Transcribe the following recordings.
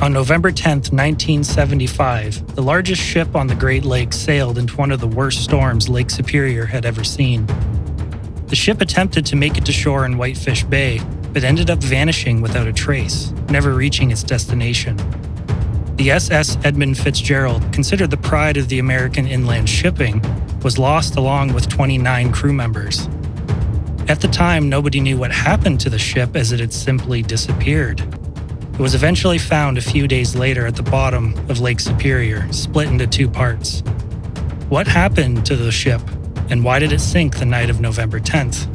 On November 10th, 1975, the largest ship on the Great Lakes sailed into one of the worst storms Lake Superior had ever seen. The ship attempted to make it to shore in Whitefish Bay, but ended up vanishing without a trace, never reaching its destination. The SS Edmund Fitzgerald, considered the pride of the American inland shipping, was lost along with 29 crew members. At the time, nobody knew what happened to the ship as it had simply disappeared. It was eventually found a few days later at the bottom of Lake Superior, split into two parts. What happened to the ship, and why did it sink the night of November 10th?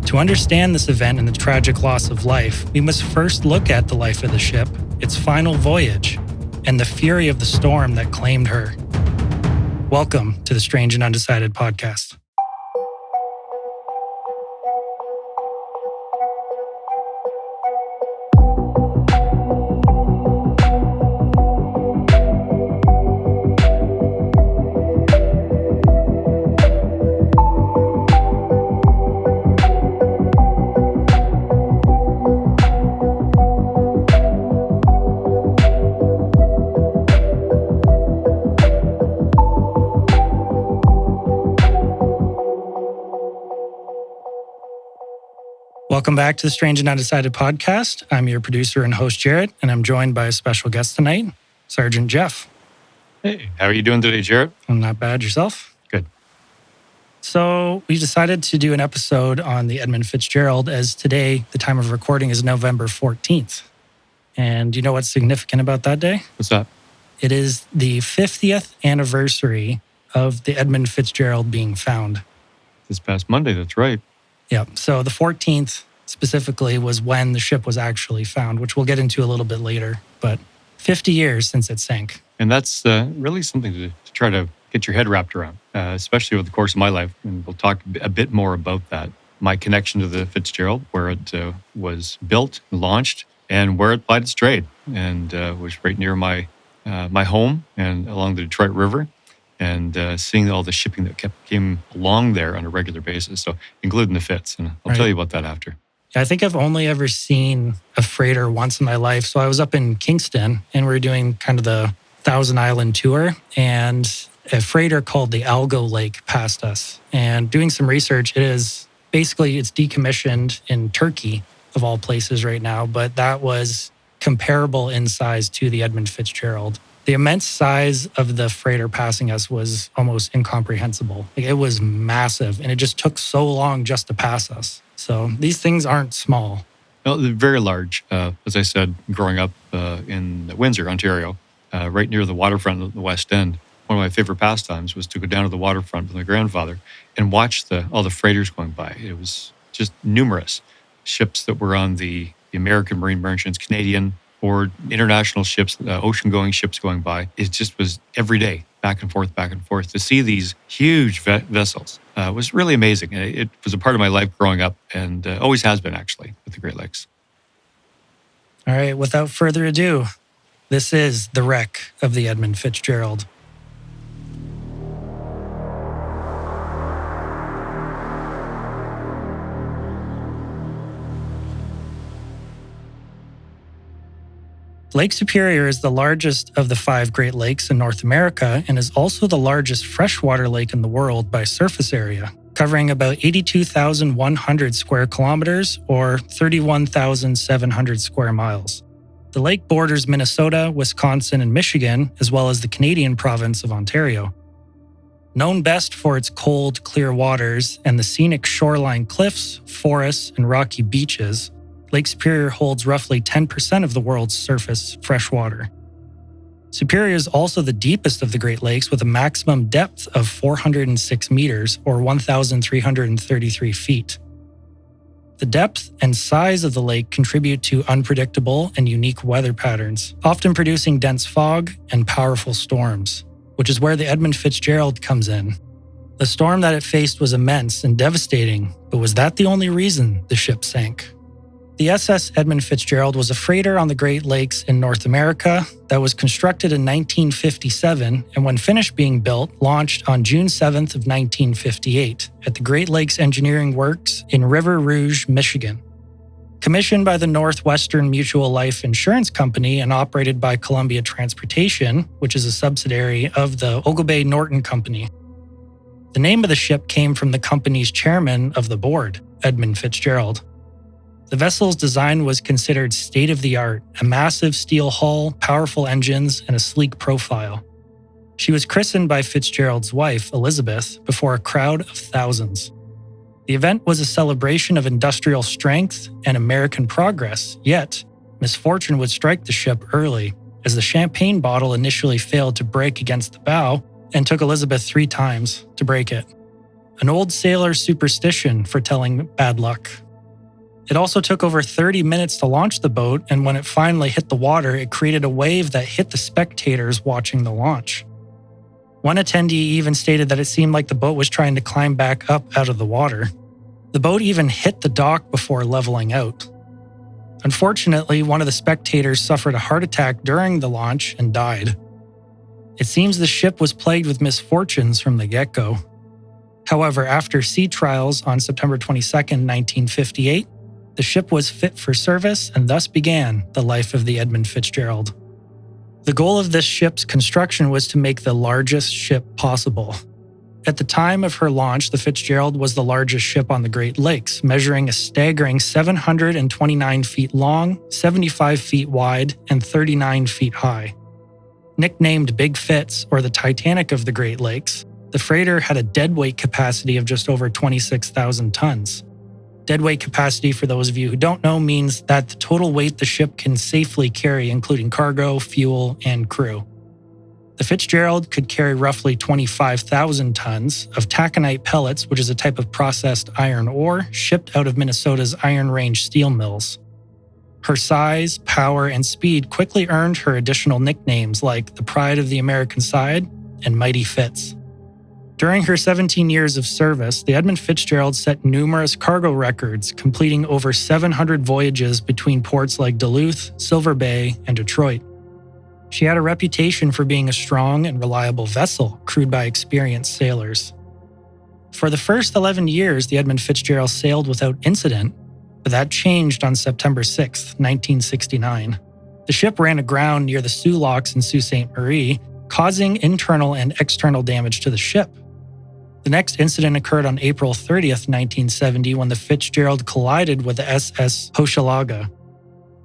To understand this event and the tragic loss of life, we must first look at the life of the ship, its final voyage, and the fury of the storm that claimed her. Welcome to the Strange and Undecided podcast. Welcome back to the Strange and Undecided podcast. I'm your producer and host, Jared, and I'm joined by a special guest tonight, Sergeant Jeff. Hey, how are you doing today, Jared? I'm not bad. Yourself? Good. So we decided to do an episode on the Edmund Fitzgerald, as today, the time of recording is November 14th. And do you know what's significant about that day? What's that? It is the 50th anniversary of the Edmund Fitzgerald being found. This past Monday, that's right. Yeah, so the 14th specifically was when the ship was actually found, which we'll get into a little bit later, but 50 years since it sank. And that's really something to try to get your head wrapped around, especially over the course of my life. And we'll talk a bit more about that. My connection to the Fitzgerald, where it was built, launched, and where it plied its trade, and was right near my home and along the Detroit River. And seeing all the shipping that came along there on a regular basis, so including the Fitz. And I'll tell you about that after. I think I've only ever seen a freighter once in my life. So I was up in Kingston, and we were doing kind of the Thousand Island tour, and a freighter called the Algo Lake passed us. And doing some research, it's decommissioned in Turkey, of all places right now, but that was comparable in size to the Edmund Fitzgerald. The immense size of the freighter passing us was almost incomprehensible. It was massive, and it just took so long just to pass us. So these things aren't small. No, they're very large. As I said, growing up in Windsor, Ontario, right near the waterfront of the West End, one of my favorite pastimes was to go down to the waterfront with my grandfather and watch all the freighters going by. It was just numerous ships that were on the American Marine Merchants, Canadian, or international ships, ocean-going ships going by. It just was every day, back and forth. To see these huge vessels was really amazing. It was a part of my life growing up, and always has been, actually, with the Great Lakes. All right, without further ado, this is the wreck of the Edmund Fitzgerald. Lake Superior is the largest of the 5 Great Lakes in North America and is also the largest freshwater lake in the world by surface area, covering about 82,100 square kilometers or 31,700 square miles. The lake borders Minnesota, Wisconsin, and Michigan, as well as the Canadian province of Ontario. Known best for its cold, clear waters and the scenic shoreline cliffs, forests, and rocky beaches, Lake Superior holds roughly 10% of the world's surface freshwater. Superior is also the deepest of the Great Lakes, with a maximum depth of 406 meters or 1,333 feet. The depth and size of the lake contribute to unpredictable and unique weather patterns, often producing dense fog and powerful storms, which is where the Edmund Fitzgerald comes in. The storm that it faced was immense and devastating, but was that the only reason the ship sank? The SS Edmund Fitzgerald was a freighter on the Great Lakes in North America that was constructed in 1957 and, when finished being built, launched on June 7th of 1958 at the Great Lakes Engineering Works in River Rouge, Michigan. Commissioned by the Northwestern Mutual Life Insurance Company and operated by Columbia Transportation, which is a subsidiary of the Ogilvy Norton Company. The name of the ship came from the company's chairman of the board, Edmund Fitzgerald. The vessel's design was considered state-of-the-art, a massive steel hull, powerful engines, and a sleek profile. She was christened by Fitzgerald's wife, Elizabeth, before a crowd of thousands. The event was a celebration of industrial strength and American progress, yet misfortune would strike the ship early, as the champagne bottle initially failed to break against the bow and took Elizabeth 3 times to break it. An old sailor's superstition foretelling bad luck. It also took over 30 minutes to launch the boat, and when it finally hit the water, it created a wave that hit the spectators watching the launch. One attendee even stated that it seemed like the boat was trying to climb back up out of the water. The boat even hit the dock before leveling out. Unfortunately, one of the spectators suffered a heart attack during the launch and died. It seems the ship was plagued with misfortunes from the get-go. However, after sea trials on September 22, 1958, the ship was fit for service and thus began the life of the Edmund Fitzgerald. The goal of this ship's construction was to make the largest ship possible. At the time of her launch, the Fitzgerald was the largest ship on the Great Lakes, measuring a staggering 729 feet long, 75 feet wide, and 39 feet high. Nicknamed Big Fitz, or the Titanic of the Great Lakes, the freighter had a deadweight capacity of just over 26,000 tons. Deadweight capacity, for those of you who don't know, means that the total weight the ship can safely carry, including cargo, fuel, and crew. The Fitzgerald could carry roughly 25,000 tons of taconite pellets, which is a type of processed iron ore shipped out of Minnesota's Iron Range steel mills. Her size, power, and speed quickly earned her additional nicknames like the Pride of the American Side and Mighty Fitz. During her 17 years of service, the Edmund Fitzgerald set numerous cargo records, completing over 700 voyages between ports like Duluth, Silver Bay, and Detroit. She had a reputation for being a strong and reliable vessel, crewed by experienced sailors. For the first 11 years, the Edmund Fitzgerald sailed without incident, but that changed on September 6, 1969. The ship ran aground near the Soo Locks in Sault Ste. Marie, causing internal and external damage to the ship. The next incident occurred on April 30th, 1970, when the Fitzgerald collided with the SS Hochelaga.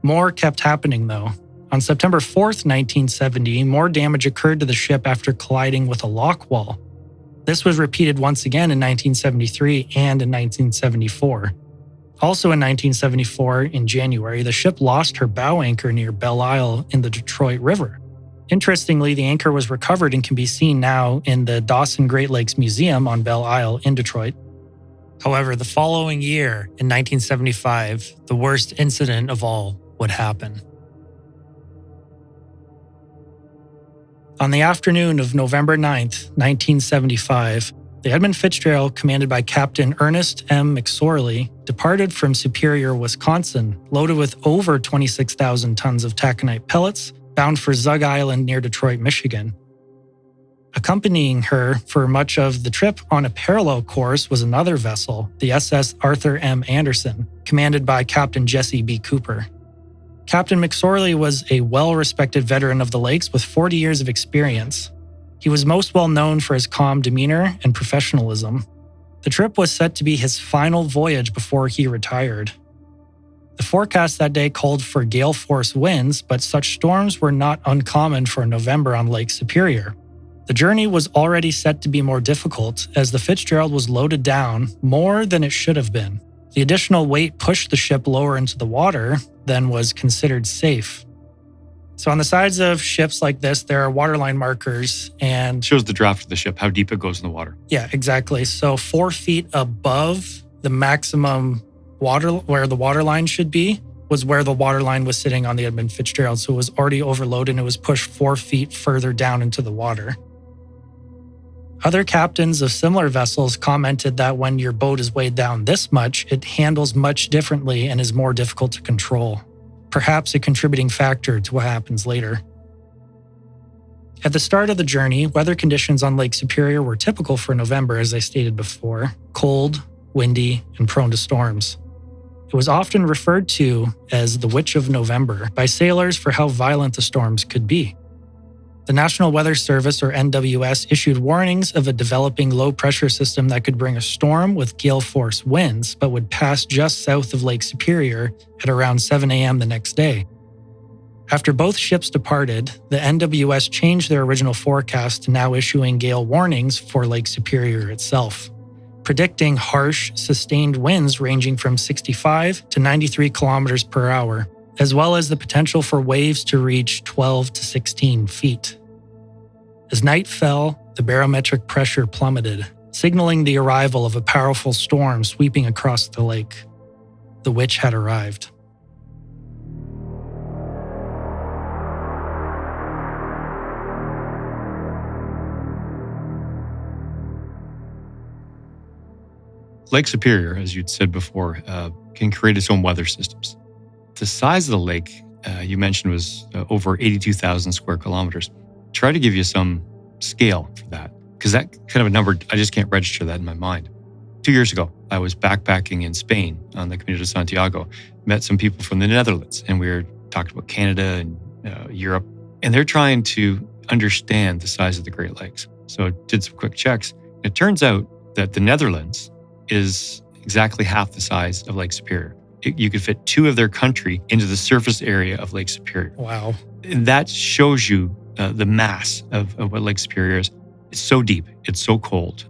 More kept happening, though. On September 4th, 1970, more damage occurred to the ship after colliding with a lock wall. This was repeated once again in 1973 and in 1974. Also in 1974, in January, the ship lost her bow anchor near Belle Isle in the Detroit River. Interestingly, the anchor was recovered and can be seen now in the Dawson Great Lakes Museum on Belle Isle in Detroit. However, the following year, in 1975, the worst incident of all would happen. On the afternoon of November 9th, 1975, the Edmund Fitzgerald, commanded by Captain Ernest M. McSorley, departed from Superior, Wisconsin, loaded with over 26,000 tons of taconite pellets, bound for Zug Island near Detroit, Michigan. Accompanying her for much of the trip on a parallel course was another vessel, the SS Arthur M. Anderson, commanded by Captain Jesse B. Cooper. Captain McSorley was a well-respected veteran of the lakes with 40 years of experience. He was most well known for his calm demeanor and professionalism. The trip was set to be his final voyage before he retired. The forecast that day called for gale force winds, but such storms were not uncommon for November on Lake Superior. The journey was already set to be more difficult as the Fitzgerald was loaded down more than it should have been. The additional weight pushed the ship lower into the water than was considered safe. So on the sides of ships like this, there are waterline markers and... Shows the draft of the ship, how deep it goes in the water. Yeah, exactly. So 4 feet above the maximum water, where the waterline should be, was where the waterline was sitting on the Edmund Fitzgerald. So it was already overloaded and it was pushed 4 feet further down into the water. Other captains of similar vessels commented that when your boat is weighed down this much, it handles much differently and is more difficult to control. Perhaps a contributing factor to what happens later. At the start of the journey, weather conditions on Lake Superior were typical for November, as I stated before: cold, windy, and prone to storms. It was often referred to as the Witch of November by sailors for how violent the storms could be. The National Weather Service, or NWS, issued warnings of a developing low-pressure system that could bring a storm with gale-force winds, but would pass just south of Lake Superior at around 7 a.m. the next day. After both ships departed, the NWS changed their original forecast to now issuing gale warnings for Lake Superior itself, predicting harsh, sustained winds ranging from 65 to 93 kilometers per hour, as well as the potential for waves to reach 12 to 16 feet. As night fell, the barometric pressure plummeted, signaling the arrival of a powerful storm sweeping across the lake. The witch had arrived. Lake Superior, as you'd said before, can create its own weather systems. The size of the lake you mentioned was over 82,000 square kilometers. Try to give you some scale for that, because that kind of a number, I just can't register that in my mind. 2 years ago, I was backpacking in Spain on the Camino de Santiago, met some people from the Netherlands, and we were talking about Canada and Europe, and they're trying to understand the size of the Great Lakes. So I did some quick checks. It turns out that the Netherlands is exactly half the size of Lake Superior. You could fit two of their country into the surface area of Lake Superior. Wow. And that shows you the mass of what Lake Superior is. It's so deep. It's so cold.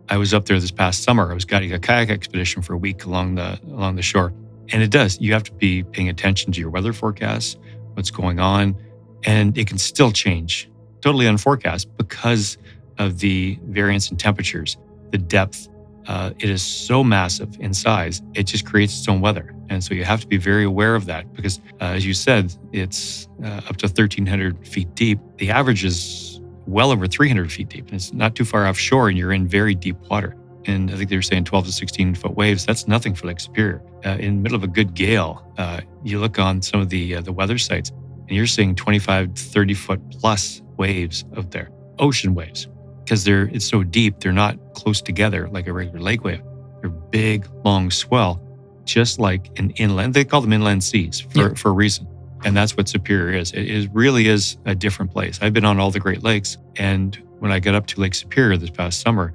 I was up there this past summer. I was guiding a kayak expedition for a week along the shore. And it does. You have to be paying attention to your weather forecasts, what's going on, and it can still change totally unforecast because of the variance in temperatures, the depth. It is so massive in size, it just creates its own weather. And so you have to be very aware of that because, as you said, it's up to 1,300 feet deep. The average is well over 300 feet deep. And it's not too far offshore and you're in very deep water. And I think they were saying 12 to 16 foot waves. That's nothing for Lake Superior. In the middle of a good gale, you look on some of the weather sites and you're seeing 25 to 30 foot plus waves out there, ocean waves. Because it's so deep, they're not close together like a regular lake wave. They're big, long swell, just like an inland. They call them inland seas for a reason. And that's what Superior is. It really is a different place. I've been on all the Great Lakes, and when I got up to Lake Superior this past summer,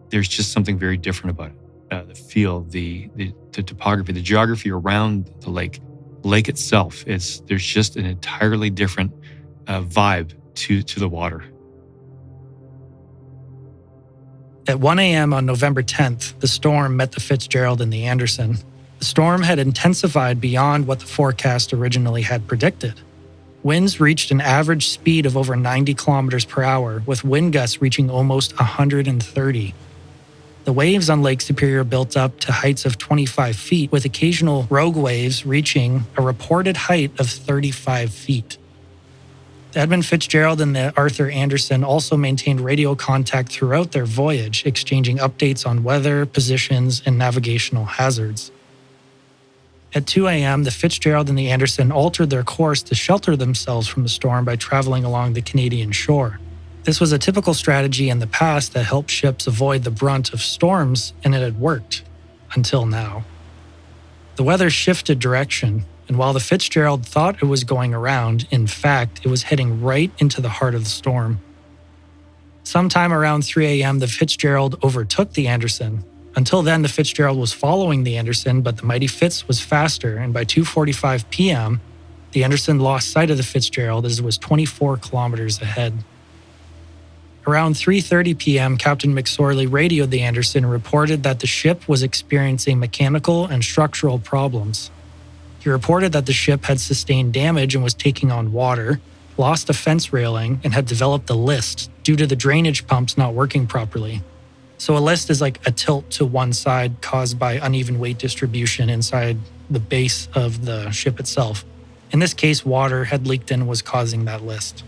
there's just something very different about it. The feel, the topography, the geography around the lake itself. There's just an entirely different vibe to the water. At 1 a.m. on November 10th, the storm met the Fitzgerald and the Anderson. The storm had intensified beyond what the forecast originally had predicted. Winds reached an average speed of over 90 kilometers per hour, with wind gusts reaching almost 130. The waves on Lake Superior built up to heights of 25 feet, with occasional rogue waves reaching a reported height of 35 feet. The Edmund Fitzgerald and the Arthur Anderson also maintained radio contact throughout their voyage, exchanging updates on weather, positions, and navigational hazards. At 2 a.m., the Fitzgerald and the Anderson altered their course to shelter themselves from the storm by traveling along the Canadian shore. This was a typical strategy in the past that helped ships avoid the brunt of storms, and it had worked, until now. The weather shifted direction, and while the Fitzgerald thought it was going around, in fact, it was heading right into the heart of the storm. Sometime around 3 a.m., the Fitzgerald overtook the Anderson. Until then, the Fitzgerald was following the Anderson, but the mighty Fitz was faster, and by 2:45 p.m., the Anderson lost sight of the Fitzgerald as it was 24 kilometers ahead. Around 3:30 p.m., Captain McSorley radioed the Anderson and reported that the ship was experiencing mechanical and structural problems. He reported that the ship had sustained damage and was taking on water, lost a fence railing, and had developed a list due to the drainage pumps not working properly. So a list is like a tilt to one side caused by uneven weight distribution inside the base of the ship itself. In this case, water had leaked in and was causing that list.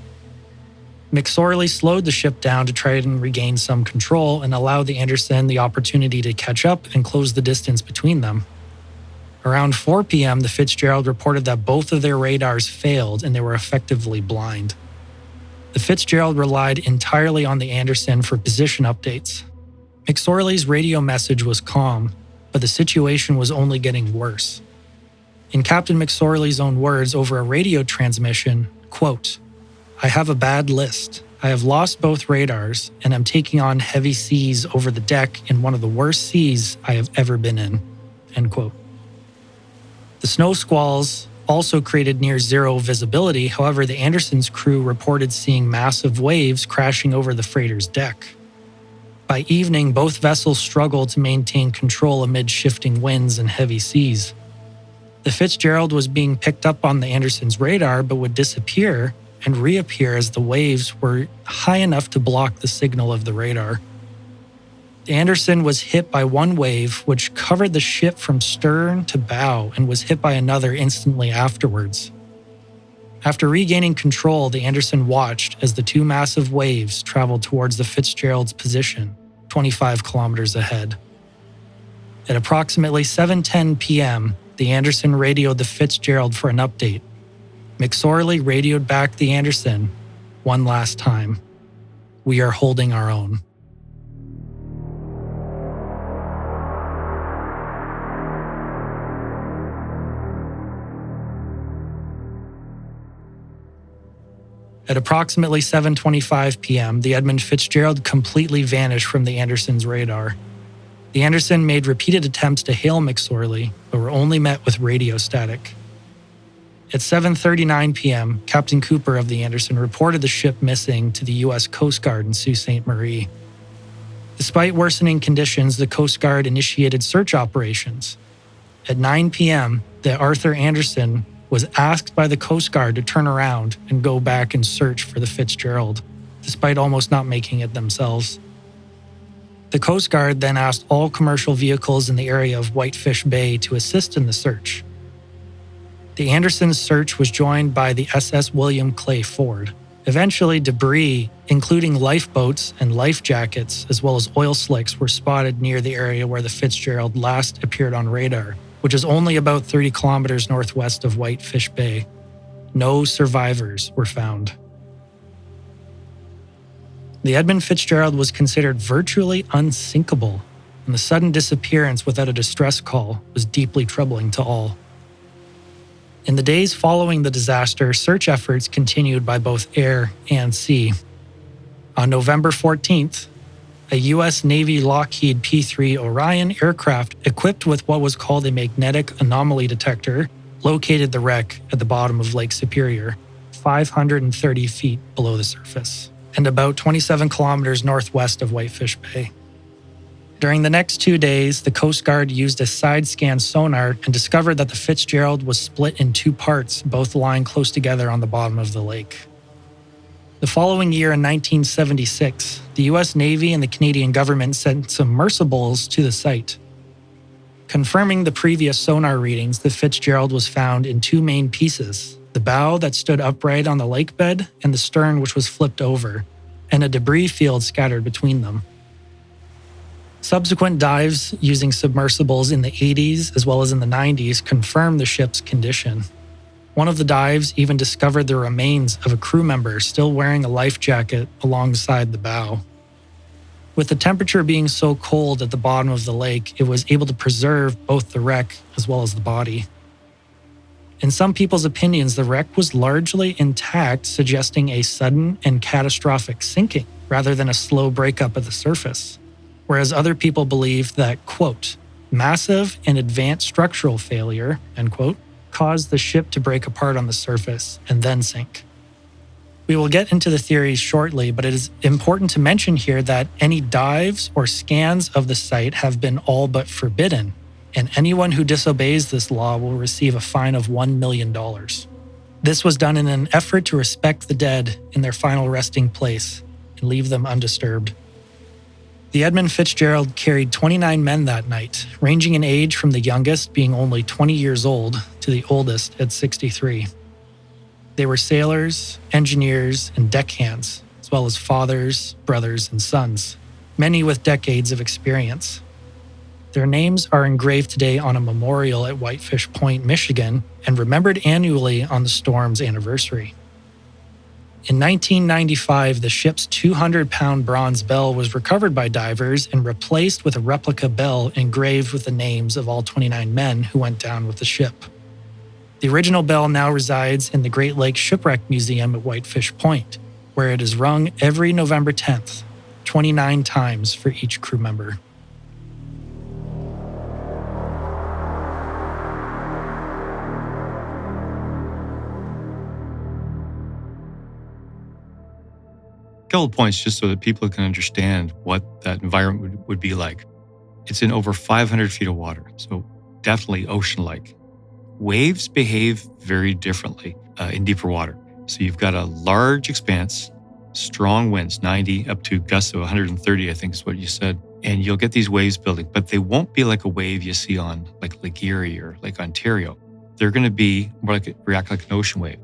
McSorley slowed the ship down to try and regain some control and allow the Anderson the opportunity to catch up and close the distance between them. Around 4 p.m., the Fitzgerald reported that both of their radars failed and they were effectively blind. The Fitzgerald relied entirely on the Anderson for position updates. McSorley's radio message was calm, but the situation was only getting worse. In Captain McSorley's own words over a radio transmission, quote, "I have a bad list. I have lost both radars and am taking on heavy seas over the deck in one of the worst seas I have ever been in," end quote. The snow squalls also created near zero visibility. However, the Anderson's crew reported seeing massive waves crashing over the freighter's deck. By evening, both vessels struggled to maintain control amid shifting winds and heavy seas. The Fitzgerald was being picked up on the Anderson's radar but would disappear and reappear as the waves were high enough to block the signal of the radar. The Anderson was hit by one wave, which covered the ship from stern to bow, and was hit by another instantly afterwards. After regaining control, the Anderson watched as the two massive waves traveled towards the Fitzgerald's position, 25 kilometers ahead. At approximately 7:10 p.m., the Anderson radioed the Fitzgerald for an update. McSorley radioed back the Anderson one last time. "We are holding our own." At approximately 7:25 p.m., the Edmund Fitzgerald completely vanished from the Anderson's radar. The Anderson made repeated attempts to hail McSorley, but were only met with radio static. At 7:39 p.m., Captain Cooper of the Anderson reported the ship missing to the U.S. Coast Guard in Sault Ste. Marie. Despite worsening conditions, the Coast Guard initiated search operations. At 9 p.m., the Arthur Anderson was asked by the Coast Guard to turn around and go back and search for the Fitzgerald, despite almost not making it themselves. The Coast Guard then asked all commercial vehicles in the area of Whitefish Bay to assist in the search. The Anderson's search was joined by the SS William Clay Ford. Eventually, debris, including lifeboats and life jackets, as well as oil slicks, were spotted near the area where the Fitzgerald last appeared on radar, which is only about 30 kilometers northwest of Whitefish Bay. No survivors were found. The Edmund Fitzgerald was considered virtually unsinkable, and the sudden disappearance without a distress call was deeply troubling to all. In the days following the disaster, search efforts continued by both air and sea. On November 14th, a U.S. Navy Lockheed P-3 Orion aircraft equipped with what was called a magnetic anomaly detector located the wreck at the bottom of Lake Superior, 530 feet below the surface, and about 27 kilometers northwest of Whitefish Bay. During the next 2 days, the Coast Guard used a side-scan sonar and discovered that the Fitzgerald was split in two parts, both lying close together on the bottom of the lake. The following year in 1976, the U.S. Navy and the Canadian government sent submersibles to the site. Confirming the previous sonar readings, the Fitzgerald was found in two main pieces, the bow that stood upright on the lake bed and the stern which was flipped over, and a debris field scattered between them. Subsequent dives using submersibles in the 80s as well as in the 90s confirmed the ship's condition. One of the dives even discovered the remains of a crew member still wearing a life jacket alongside the bow. With the temperature being so cold at the bottom of the lake, it was able to preserve both the wreck as well as the body. In some people's opinions, the wreck was largely intact, suggesting a sudden and catastrophic sinking rather than a slow breakup at the surface. Whereas other people believed that, quote, massive and advanced structural failure, end quote, caused the ship to break apart on the surface and then sink. We will get into the theories shortly, but it is important to mention here that any dives or scans of the site have been all but forbidden, and anyone who disobeys this law will receive a fine of $1 million. This was done in an effort to respect the dead in their final resting place and leave them undisturbed. The Edmund Fitzgerald carried 29 men that night, ranging in age from the youngest being only 20 years old to the oldest at 63. They were sailors, engineers, and deckhands, as well as fathers, brothers, and sons, many with decades of experience. Their names are engraved today on a memorial at Whitefish Point, Michigan, and remembered annually on the storm's anniversary. In 1995, the ship's 200-pound bronze bell was recovered by divers and replaced with a replica bell engraved with the names of all 29 men who went down with the ship. The original bell now resides in the Great Lakes Shipwreck Museum at Whitefish Point, where it is rung every November 10th, 29 times for each crew member. A couple points just so that people can understand what that environment would be like. It's in over 500 feet of water, so definitely ocean-like. Waves behave very differently in deeper water. So you've got a large expanse, strong winds, 90 up to gusts of 130, I think is what you said. And you'll get these waves building, but they won't be like a wave you see on like Lake Erie or Lake Ontario. They're going to be more like react like an ocean wave.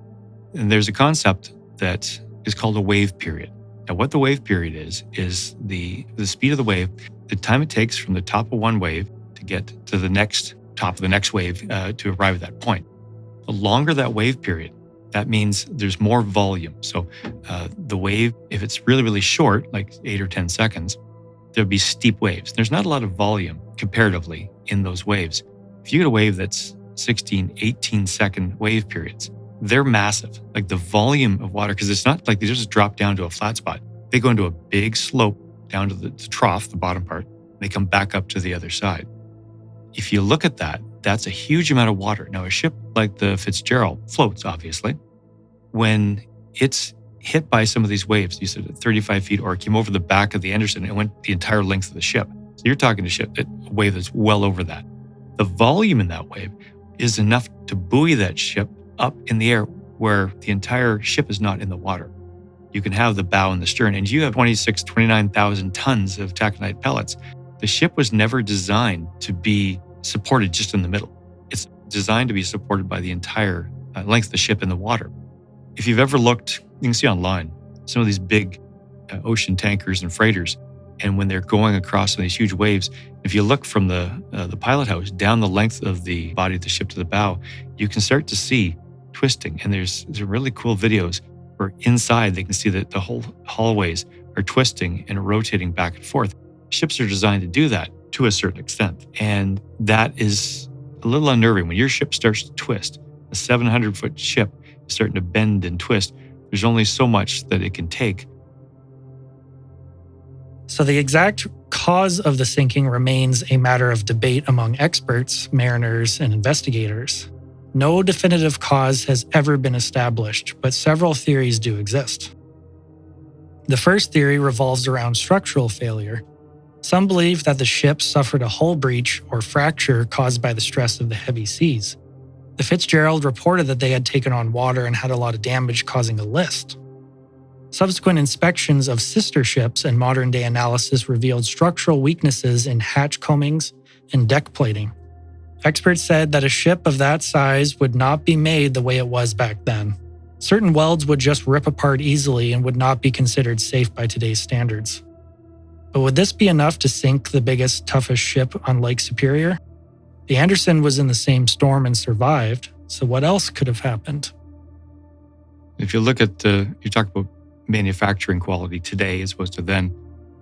And there's a concept that is called a wave period. Now, what the wave period is the speed of the wave, the time it takes from the top of one wave to get to the next top of the next wave to arrive at that point. The longer that wave period, that means there's more volume. So the wave, if it's really, really short, like 8 or 10 seconds, there'll be steep waves. There's not a lot of volume comparatively in those waves. If you get a wave that's 16, 18 second wave periods, they're massive. Like the volume of water, because it's not like they just drop down to a flat spot. They go into a big slope down to the trough, the bottom part. They come back up to the other side. If you look at that, that's a huge amount of water. Now, a ship like the Fitzgerald floats, obviously. When it's hit by some of these waves, you said at 35 feet, or it came over the back of the Anderson and went the entire length of the ship. So you're talking a wave that's well over that. The volume in that wave is enough to buoy that ship up in the air where the entire ship is not in the water. You can have the bow and the stern, and you have 29,000 tons of taconite pellets. The ship was never designed to be supported just in the middle. It's designed to be supported by the entire length of the ship in the water. If you've ever looked, you can see online, some of these big ocean tankers and freighters, and when they're going across these huge waves, if you look from the pilot house down the length of the body of the ship to the bow, you can start to see twisting. And there's really cool videos where inside they can see that the whole hallways are twisting and rotating back and forth. Ships are designed to do that to a certain extent. And that is a little unnerving. When your ship starts to twist, a 700-foot ship is starting to bend and twist, there's only so much that it can take. So the exact cause of the sinking remains a matter of debate among experts, mariners, and investigators. No definitive cause has ever been established, but several theories do exist. The first theory revolves around structural failure. Some believe that the ship suffered a hull breach or fracture caused by the stress of the heavy seas. The Fitzgerald reported that they had taken on water and had a lot of damage, causing a list. Subsequent inspections of sister ships and modern-day analysis revealed structural weaknesses in hatch combings and deck plating. Experts said that a ship of that size would not be made the way it was back then. Certain welds would just rip apart easily and would not be considered safe by today's standards. But would this be enough to sink the biggest, toughest ship on Lake Superior? The Anderson was in the same storm and survived, so what else could have happened? If you look at, you talk about manufacturing quality today as opposed to then,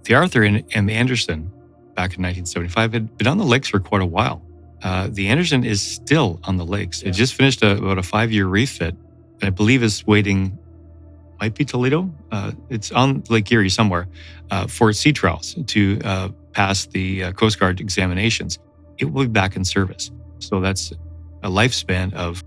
the Arthur and the Anderson back in 1975 had been on the lakes for quite a while. The Anderson is still on the lakes. It just finished about a 5-year refit, and I believe is waiting, might be Toledo. It's on Lake Erie somewhere for sea trials to pass the Coast Guard examinations. It will be back in service. So that's a lifespan of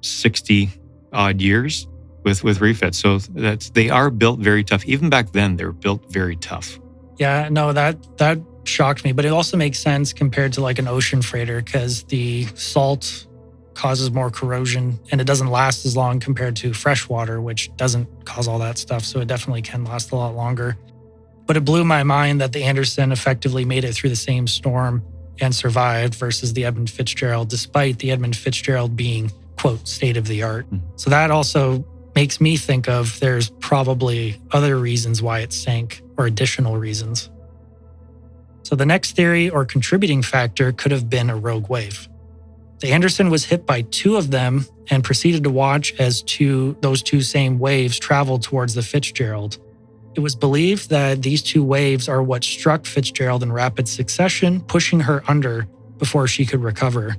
60 odd years with refits. So they are built very tough. Even back then, they were built very tough. Yeah, no, that shocked me, but it also makes sense compared to like an ocean freighter because the salt causes more corrosion and it doesn't last as long compared to freshwater, which doesn't cause all that stuff. So it definitely can last a lot longer. But it blew my mind that the Anderson effectively made it through the same storm and survived versus the Edmund Fitzgerald, despite the Edmund Fitzgerald being, quote, state of the art. So that also makes me think of there's probably other reasons why it sank or additional reasons. So the next theory or contributing factor could have been a rogue wave. The Anderson was hit by 2 of them and proceeded to watch as those two same waves traveled towards the Fitzgerald. It was believed that these 2 waves are what struck Fitzgerald in rapid succession, pushing her under before she could recover.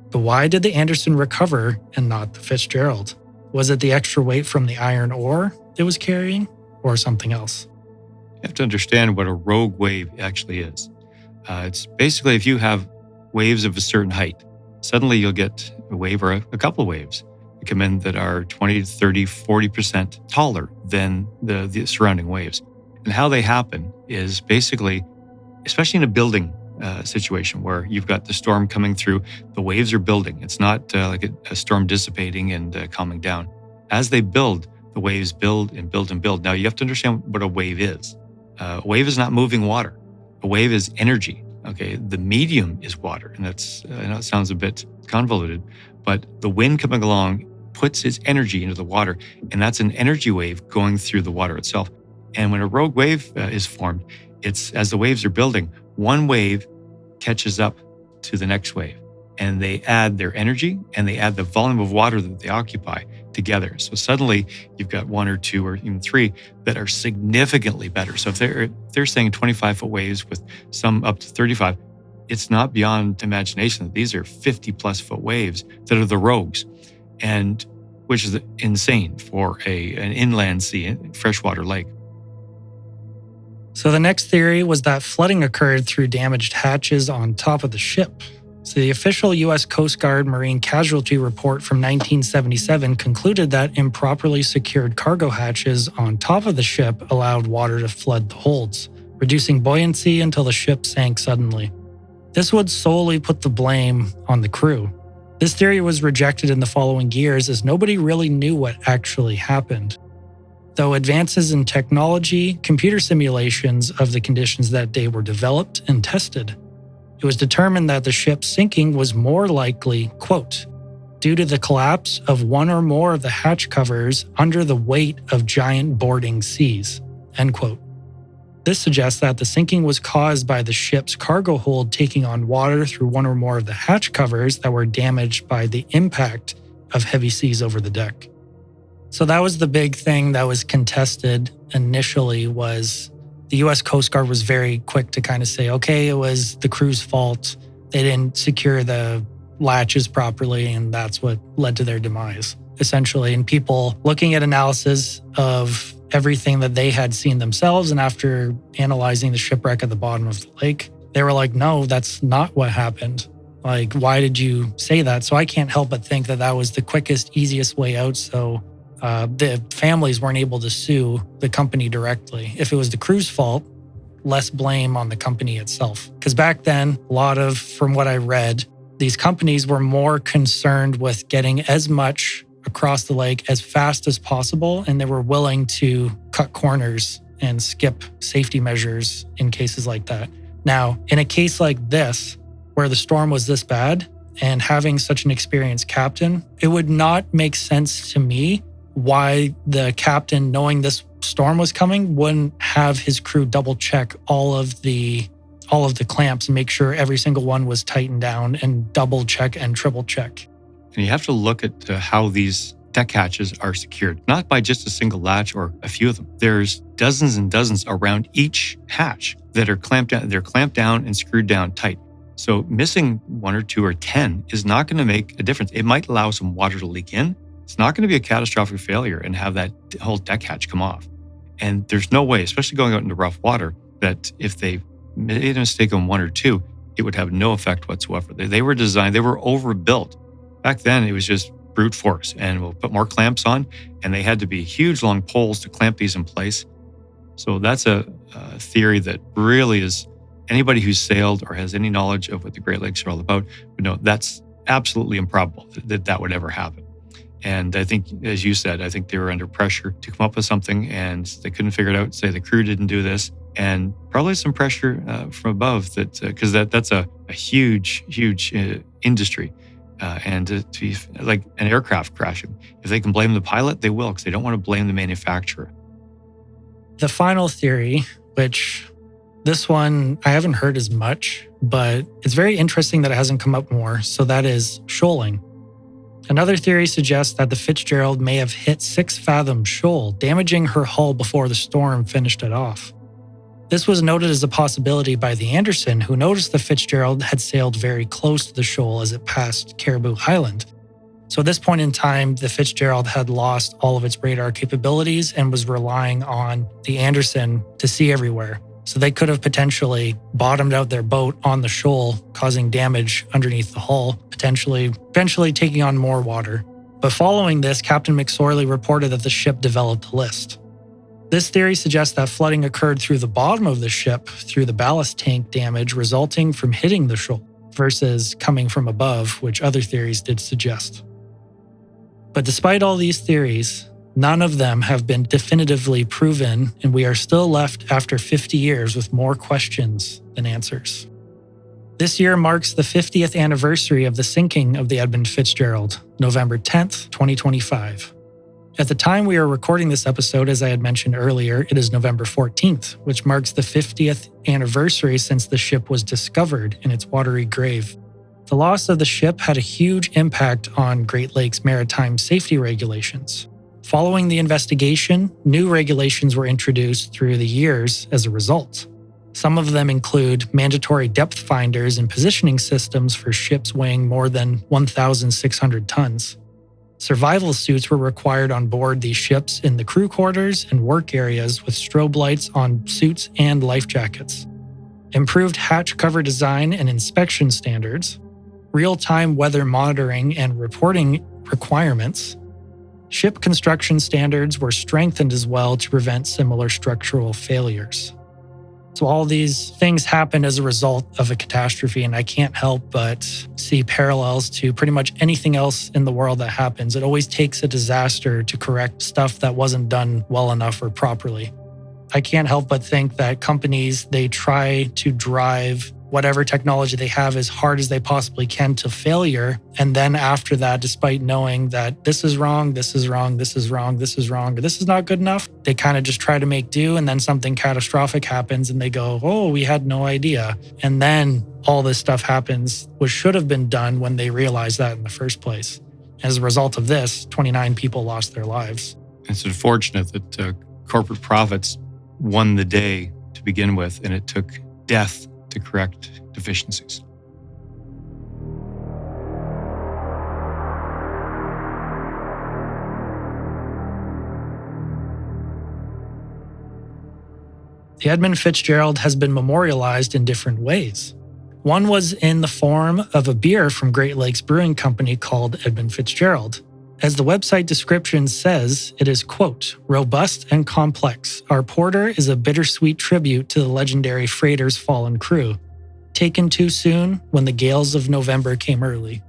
But why did the Anderson recover and not the Fitzgerald? Was it the extra weight from the iron ore it was carrying, or something else? You have to understand what a rogue wave actually is. It's basically if you have waves of a certain height, suddenly you'll get a wave or a couple of waves that come in that are 20, 30, 40% taller than the surrounding waves. And how they happen is basically, especially in a building situation where you've got the storm coming through, the waves are building. It's not like a storm dissipating and calming down. As they build, the waves build and build and build. Now you have to understand what a wave is. A wave is not moving water. A wave is energy. Okay, the medium is water, and that's I know it sounds a bit convoluted, but the wind coming along puts its energy into the water, and that's an energy wave going through the water itself. And when a rogue wave is formed, it's as the waves are building, one wave catches up to the next wave, and they add their energy and they add the volume of water that they occupy together. So suddenly you've got one or two or even three that are significantly better. So if they're saying 25-foot waves with some up to 35, it's not beyond imagination that these are 50+ foot waves that are the rogues, and which is insane for an inland sea, freshwater lake. So the next theory was that flooding occurred through damaged hatches on top of the ship. So the official U.S. Coast Guard Marine Casualty Report from 1977 concluded that improperly secured cargo hatches on top of the ship allowed water to flood the holds, reducing buoyancy until the ship sank suddenly. This would solely put the blame on the crew. This theory was rejected in the following years as nobody really knew what actually happened. Though advances in technology, computer simulations of the conditions that day were developed and tested. It was determined that the ship's sinking was more likely, quote, due to the collapse of one or more of the hatch covers under the weight of giant boarding seas, end quote. This suggests that the sinking was caused by the ship's cargo hold taking on water through one or more of the hatch covers that were damaged by the impact of heavy seas over the deck. So that was the big thing that was contested initially, was the U.S. Coast Guard was very quick to kind of say, okay, it was the crew's fault. They didn't secure the latches properly, and that's what led to their demise, essentially. And people looking at analysis of everything that they had seen themselves, and after analyzing the shipwreck at the bottom of the lake, they were like, no, that's not what happened. Like, why did you say that? So I can't help but think that that was the quickest, easiest way out. So the families weren't able to sue the company directly. If it was the crew's fault, less blame on the company itself. Because back then, a lot of, from what I read, these companies were more concerned with getting as much across the lake as fast as possible, and they were willing to cut corners and skip safety measures in cases like that. Now, in a case like this, where the storm was this bad, and having such an experienced captain, it would not make sense to me why the captain, knowing this storm was coming, wouldn't have his crew double check all of the clamps and make sure every single one was tightened down, and double check and triple check. And you have to look at how these deck hatches are secured, not by just a single latch or a few of them. There's dozens and dozens around each hatch that are clamped down. They're clamped down and screwed down tight. So missing one or two or 10 is not going to make a difference. It might allow some water to leak in. It's not going to be a catastrophic failure and have that whole deck hatch come off. And there's no way, especially going out into rough water, that if they made a mistake on one or two, it would have no effect whatsoever. They were designed, they were overbuilt. Back then, it was just brute force, and we'll put more clamps on, and they had to be huge long poles to clamp these in place. So that's a theory that really is, anybody who's sailed or has any knowledge of what the Great Lakes are all about would know that's absolutely improbable that would ever happen. And I think, as you said, I think they were under pressure to come up with something, and they couldn't figure it out. Say the crew didn't do this, and probably some pressure from above, that because that's a huge industry, and to be like an aircraft crashing. If they can blame the pilot, they will, because they don't want to blame the manufacturer. The final theory, which this one I haven't heard as much, but it's very interesting that it hasn't come up more. So that is shoaling. Another theory suggests that the Fitzgerald may have hit 6 Fathom shoal, damaging her hull before the storm finished it off. This was noted as a possibility by the Anderson, who noticed the Fitzgerald had sailed very close to the shoal as it passed Caribou Island. So at this point in time, the Fitzgerald had lost all of its radar capabilities and was relying on the Anderson to see everywhere. So they could have potentially bottomed out their boat on the shoal, causing damage underneath the hull, potentially eventually taking on more water. But following this, Captain McSorley reported that the ship developed a list. This theory suggests that flooding occurred through the bottom of the ship through the ballast tank damage resulting from hitting the shoal versus coming from above, which other theories did suggest. But despite all these theories, none of them have been definitively proven, and we are still left after 50 years with more questions than answers. This year marks the 50th anniversary of the sinking of the Edmund Fitzgerald, November 10th, 2025. At the time we are recording this episode, as I had mentioned earlier, it is November 14th, which marks the 50th anniversary since the ship was discovered in its watery grave. The loss of the ship had a huge impact on Great Lakes maritime safety regulations. Following the investigation, new regulations were introduced through the years as a result. Some of them include mandatory depth finders and positioning systems for ships weighing more than 1,600 tons. Survival suits were required on board these ships in the crew quarters and work areas with strobe lights on suits and life jackets. Improved hatch cover design and inspection standards, real-time weather monitoring and reporting requirements. Ship construction standards were strengthened as well to prevent similar structural failures. So all these things happened as a result of a catastrophe, and I can't help but see parallels to pretty much anything else in the world that happens. It always takes a disaster to correct stuff that wasn't done well enough or properly. I can't help but think that companies, they try to drive whatever technology they have as hard as they possibly can to failure. And then after that, despite knowing that this is wrong, this is wrong, this is wrong, this is wrong, this is not good enough, they kind of just try to make do. And then something catastrophic happens and they go, oh, we had no idea. And then all this stuff happens, which should have been done when they realized that in the first place. As a result of this, 29 people lost their lives. It's unfortunate that corporate profits won the day to begin with, and it took death to correct deficiencies. The Edmund Fitzgerald has been memorialized in different ways. One was in the form of a beer from Great Lakes Brewing Company called Edmund Fitzgerald. As the website description says, it is, quote, robust and complex. Our porter is a bittersweet tribute to the legendary freighter's fallen crew. Taken too soon when the gales of November came early.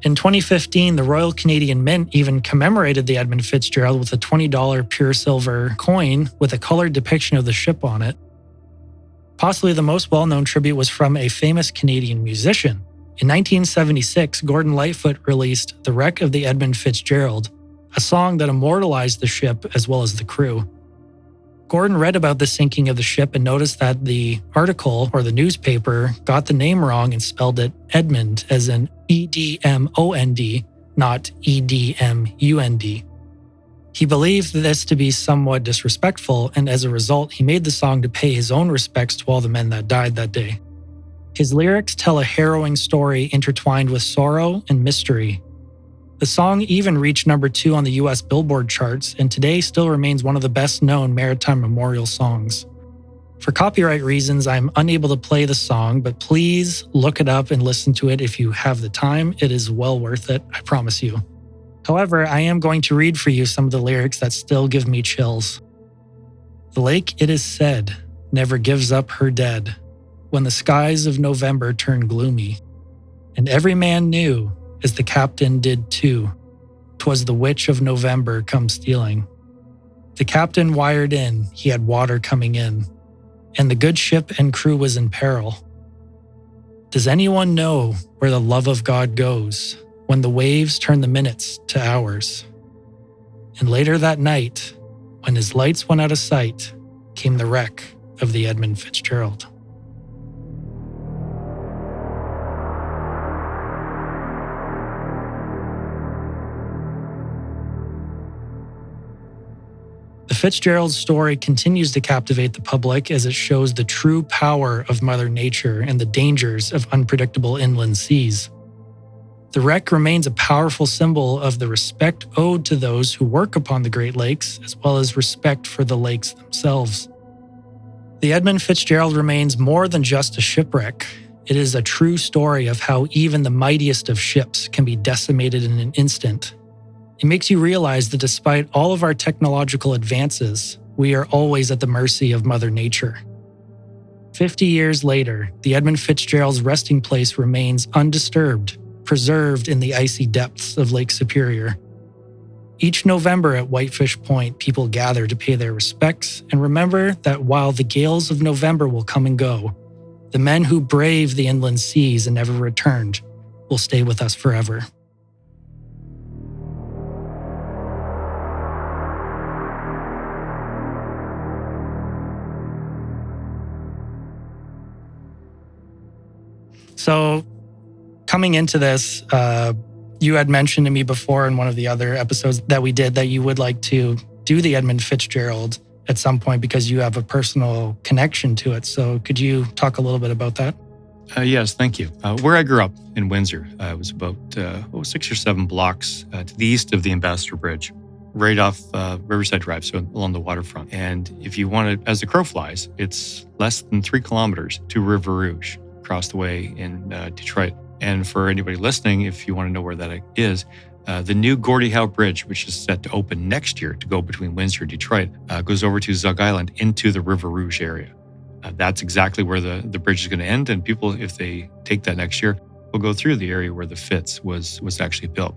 In 2015, the Royal Canadian Mint even commemorated the Edmund Fitzgerald with a $20 pure silver coin with a colored depiction of the ship on it. Possibly the most well-known tribute was from a famous Canadian musician. In 1976, Gordon Lightfoot released The Wreck of the Edmund Fitzgerald, a song that immortalized the ship as well as the crew. Gordon read about the sinking of the ship and noticed that the article or the newspaper got the name wrong and spelled it Edmund as in E-D-M-O-N-D, not E-D-M-U-N-D. He believed this to be somewhat disrespectful, and as a result, he made the song to pay his own respects to all the men that died that day. His lyrics tell a harrowing story intertwined with sorrow and mystery. The song even reached number 2 on the US Billboard charts and today still remains one of the best-known maritime memorial songs. For copyright reasons, I'm unable to play the song, but please look it up and listen to it if you have the time. It is well worth it, I promise you. However, I am going to read for you some of the lyrics that still give me chills. The lake, it is said, never gives up her dead. When the skies of November turn gloomy, and every man knew, as the captain did too, 'twas the witch of November come stealing. The captain wired in, he had water coming in, and the good ship and crew was in peril. Does anyone know where the love of God goes when the waves turn the minutes to hours? And later that night, when his lights went out of sight, came the wreck of the Edmund Fitzgerald. The The Fitzgerald's story continues to captivate the public as it shows the true power of Mother Nature and the dangers of unpredictable inland seas. The wreck remains a powerful symbol of the respect owed to those who work upon the Great Lakes, as well as respect for the lakes themselves. The Edmund Fitzgerald remains more than just a shipwreck. It is a true story of how even the mightiest of ships can be decimated in an instant. It makes you realize that despite all of our technological advances, we are always at the mercy of Mother Nature. 50 years later, the Edmund Fitzgerald's resting place remains undisturbed, preserved in the icy depths of Lake Superior. Each November at Whitefish Point, people gather to pay their respects and remember that while the gales of November will come and go, the men who braved the inland seas and never returned will stay with us forever. So, coming into this, you had mentioned to me before in one of the other episodes that we did that you would like to do the Edmund Fitzgerald at some point because you have a personal connection to it. So could you talk a little bit about that? Yes, thank you. Where I grew up in Windsor, it was about 6 or 7 blocks to the east of the Ambassador Bridge, right off Riverside Drive, so along the waterfront. And if you want to, as the crow flies, it's less than 3 kilometers to River Rouge, across the way in Detroit. And for anybody listening, if you want to know where that is, the new Gordie Howe Bridge, which is set to open next year to go between Windsor and Detroit, goes over to Zug Island into the River Rouge area. That's exactly where the bridge is going to end. And people, if they take that next year, will go through the area where the Fitz was actually built.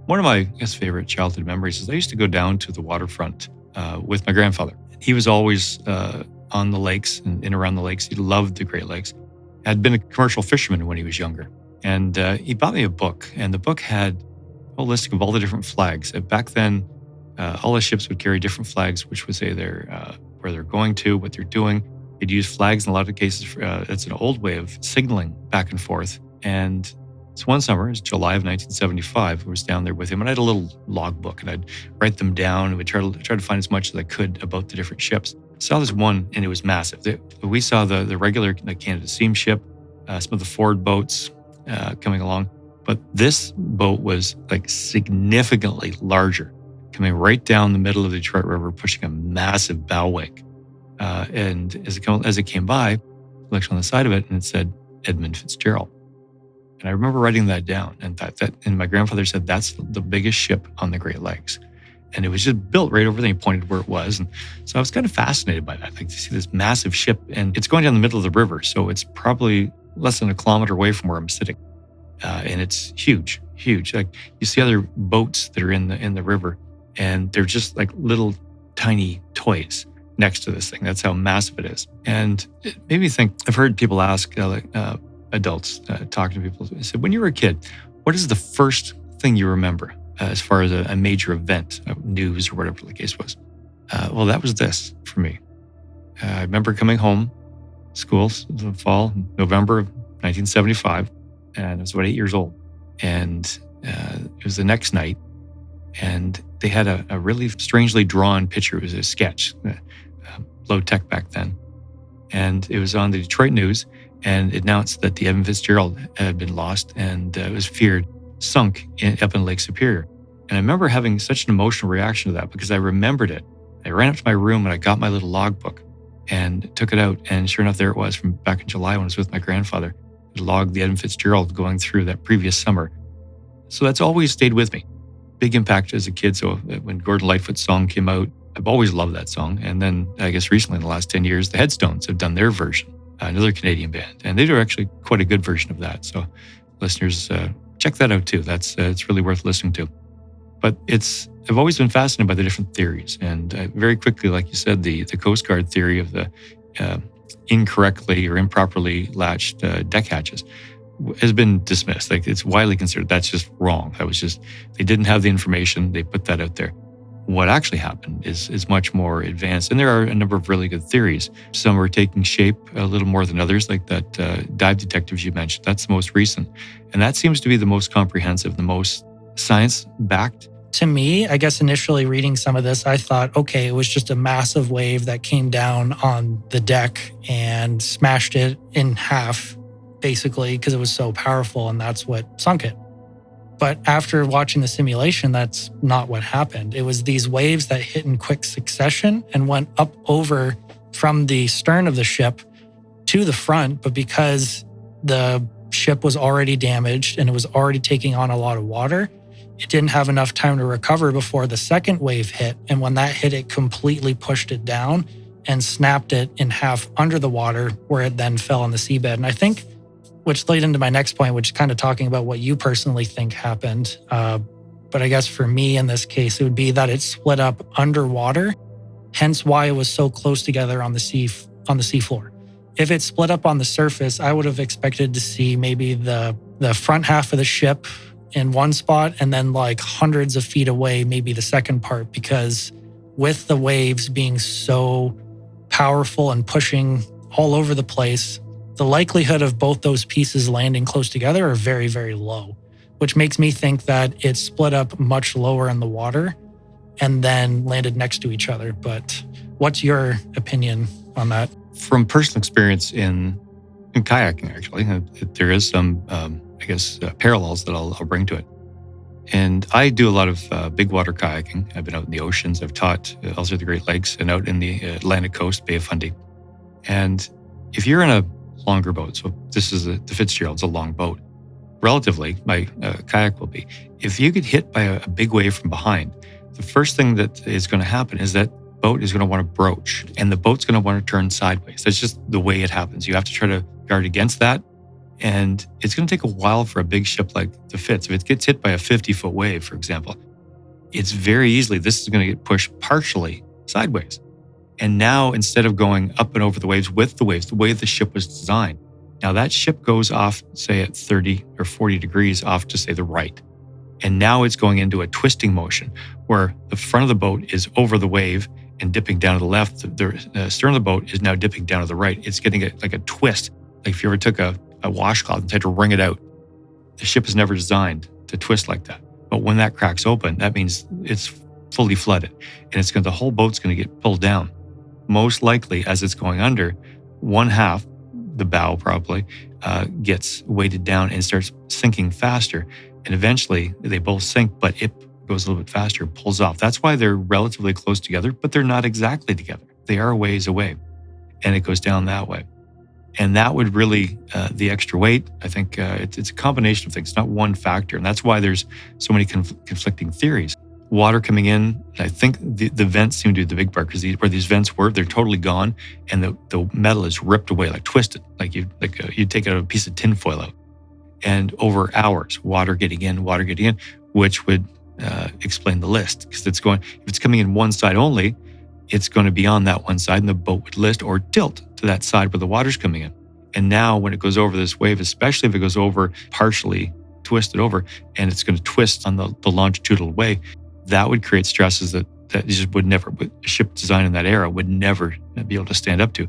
One of my favorite childhood memories is I used to go down to the waterfront with my grandfather. He was always on the lakes and in around the lakes. He loved the Great Lakes. Had been a commercial fisherman when he was younger. And he bought me a book, and the book had a whole listing of all the different flags. Back then, all the ships would carry different flags, which would say where they're going to, what they're doing. They'd use flags in a lot of cases. It's an old way of signaling back and forth. And so one summer, it was July of 1975, I was down there with him, and I had a little logbook, and I'd write them down, and we'd try to find as much as I could about the different ships. Saw this one, and it was massive. We saw the regular Canada steamship, some of the Ford boats coming along, but this boat was like significantly larger, coming right down the middle of the Detroit River, pushing a massive bow wake. And as it came by, I looked on the side of it, and it said Edmund Fitzgerald. And I remember writing that down, and and my grandfather said that's the biggest ship on the Great Lakes. And it was just built right over there. He pointed where it was. And so I was kind of fascinated by that, like to see this massive ship. And it's going down the middle of the river. So it's probably less than a kilometer away from where I'm sitting. And it's huge, huge. Like you see other boats that are in the river, and they're just like little tiny toys next to this thing. That's how massive it is. And it made me think, I've heard people ask adults talking to people, they said, when you were a kid, what is the first thing you remember as far as a major event, news or whatever the case was? Well, that was this for me. I remember coming home, school, the fall, November of 1975, and I was about 8 years old. And it was the next night, and they had a really strangely drawn picture. It was a sketch, low tech back then. And it was on the Detroit News, and it announced that the Edmund Fitzgerald had been lost, and it was feared sunk up in Lake Superior. And I remember having such an emotional reaction to that because I remembered it. I ran up to my room and I got my little logbook and took it out. And sure enough, there it was from back in July when I was with my grandfather. It logged the Edmund Fitzgerald going through that previous summer. So that's always stayed with me. Big impact as a kid. So when Gordon Lightfoot's song came out, I've always loved that song. And then I guess recently in the last 10 years, the Headstones have done their version, another Canadian band. And they do actually quite a good version of that. So listeners, check that out too. It's really worth listening to. But I've always been fascinated by the different theories. And very quickly, like you said, the Coast Guard theory of the incorrectly or improperly latched deck hatches has been dismissed. Like it's widely considered that's just wrong. They didn't have the information. They put that out there. What actually happened is much more advanced. And there are a number of really good theories. Some are taking shape a little more than others, like that dive detectives you mentioned. That's the most recent. And that seems to be the most comprehensive, the most science-backed To me, I guess initially reading some of this, I thought, okay, it was just a massive wave that came down on the deck and smashed it in half, basically, because it was so powerful and that's what sunk it. But after watching the simulation, that's not what happened. It was these waves that hit in quick succession and went up over from the stern of the ship to the front. But because the ship was already damaged and it was already taking on a lot of water, it didn't have enough time to recover before the second wave hit. And when that hit, it completely pushed it down and snapped it in half under the water, where it then fell on the seabed. And I think, which led into my next point, which is kind of talking about what you personally think happened. But I guess for me in this case, it would be that it split up underwater, hence why it was so close together on the seafloor. If it split up on the surface, I would have expected to see maybe the front half of the ship in one spot and then like hundreds of feet away, maybe the second part, because with the waves being so powerful and pushing all over the place, the likelihood of both those pieces landing close together are very, very low, which makes me think that it split up much lower in the water and then landed next to each other. But what's your opinion on that? From personal experience in kayaking, actually, there is some, parallels that I'll bring to it. And I do a lot of big water kayaking. I've been out in the oceans. I've taught also the Great Lakes and out in the Atlantic coast, Bay of Fundy. And if you're in a longer boat, so this is the Fitzgerald, it's a long boat. Relatively, my kayak will be. If you get hit by a big wave from behind, the first thing that is going to happen is that boat is going to want to broach and the boat's going to want to turn sideways. That's just the way it happens. You have to try to guard against that. And it's going to take a while for a big ship like the Fitz. If it gets hit by a 50-foot wave, for example, it's very easily, this is going to get pushed partially sideways. And now instead of going up and over the waves with the waves, the way the ship was designed, now that ship goes off, say at 30 or 40 degrees off to say the right. And now it's going into a twisting motion where the front of the boat is over the wave and dipping down to the left. The stern of the boat is now dipping down to the right. It's getting like a twist. Like if you ever took a washcloth and tried to wring it out, the ship is never designed to twist like that. But when that cracks open, that means it's fully flooded and the whole boat's going to get pulled down. Most likely, as it's going under, one half, the bow probably, gets weighted down and starts sinking faster. And eventually they both sink, but it goes a little bit faster, pulls off. That's why they're relatively close together, but they're not exactly together. They are a ways away and it goes down that way. And that would really, the extra weight, I think it's a combination of things, it's not one factor. And that's why there's so many conflicting theories. Water coming in, I think the vents seem to be the big part, because where these vents were, they're totally gone, and the metal is ripped away, like twisted, like you'd take out a piece of tinfoil out. And over hours, water getting in, which would explain the list, because if it's coming in one side only, it's going to be on that one side, and the boat would list or tilt to that side where the water's coming in. And now when it goes over this wave, especially if it goes over partially twisted over, and it's going to twist on the longitudinal way, that would create stresses that just would never, a ship design in that era would never be able to stand up to.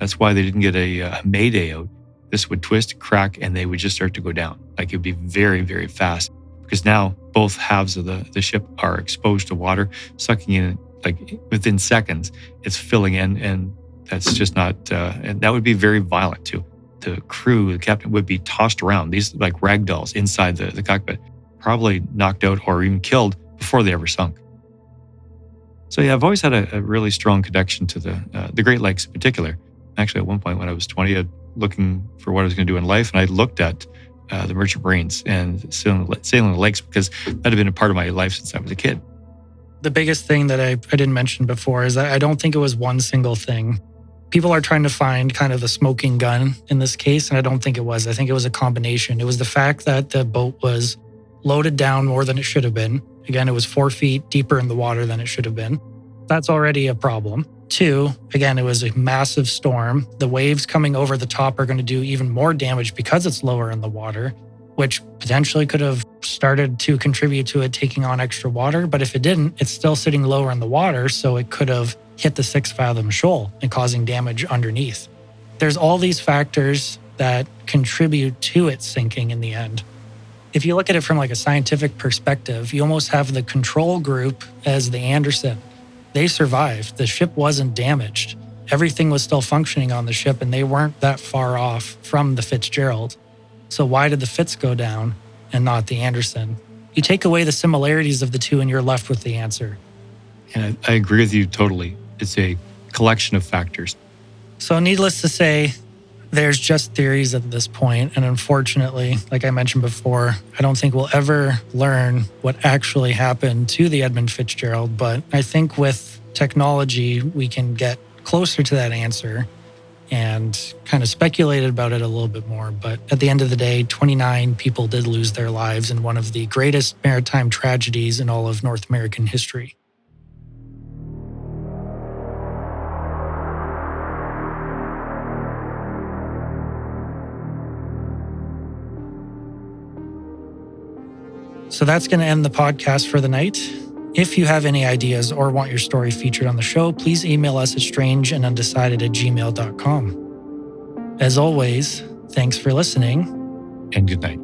That's why they didn't get a mayday out. This would twist, crack, and they would just start to go down. Like it would be very, very fast, because now both halves of the ship are exposed to water, sucking in, like within seconds, it's filling in, and that's just not, and that would be very violent too. The crew, the captain would be tossed around, these like rag dolls inside the cockpit, probably knocked out or even killed before they ever sunk. So yeah, I've always had a really strong connection to the Great Lakes in particular. Actually, at one point when I was 20, looking for what I was going to do in life, and I looked at the Merchant Marines and sailing the lakes, because that had been a part of my life since I was a kid. The biggest thing that I didn't mention before is that I don't think it was one single thing. People are trying to find kind of the smoking gun in this case, and I don't think it was. I think it was a combination. It was the fact that the boat was loaded down more than it should have been. Again, it was 4 feet deeper in the water than it should have been. That's already a problem. 2, again, it was a massive storm. The waves coming over the top are going to do even more damage because it's lower in the water, which potentially could have started to contribute to it taking on extra water. But if it didn't, it's still sitting lower in the water, so it could have hit the 6-fathom shoal and causing damage underneath. There's all these factors that contribute to it sinking in the end. If you look at it from like a scientific perspective, you almost have the control group as the Anderson. They survived. The ship wasn't damaged. Everything was still functioning on the ship, and they weren't that far off from the Fitzgerald. So why did the Fitz go down and not the Anderson? You take away the similarities of the two and you're left with the answer. And I agree with you totally. It's a collection of factors. So needless to say, there's just theories at this point. And unfortunately, like I mentioned before, I don't think we'll ever learn what actually happened to the Edmund Fitzgerald. But I think with technology, we can get closer to that answer and kind of speculated about it a little bit more. But at the end of the day, 29 people did lose their lives in one of the greatest maritime tragedies in all of North American history. So that's going to end the podcast for the night. If you have any ideas or want your story featured on the show, please email us at strangeandundecided@gmail.com. As always, thanks for listening. And good night.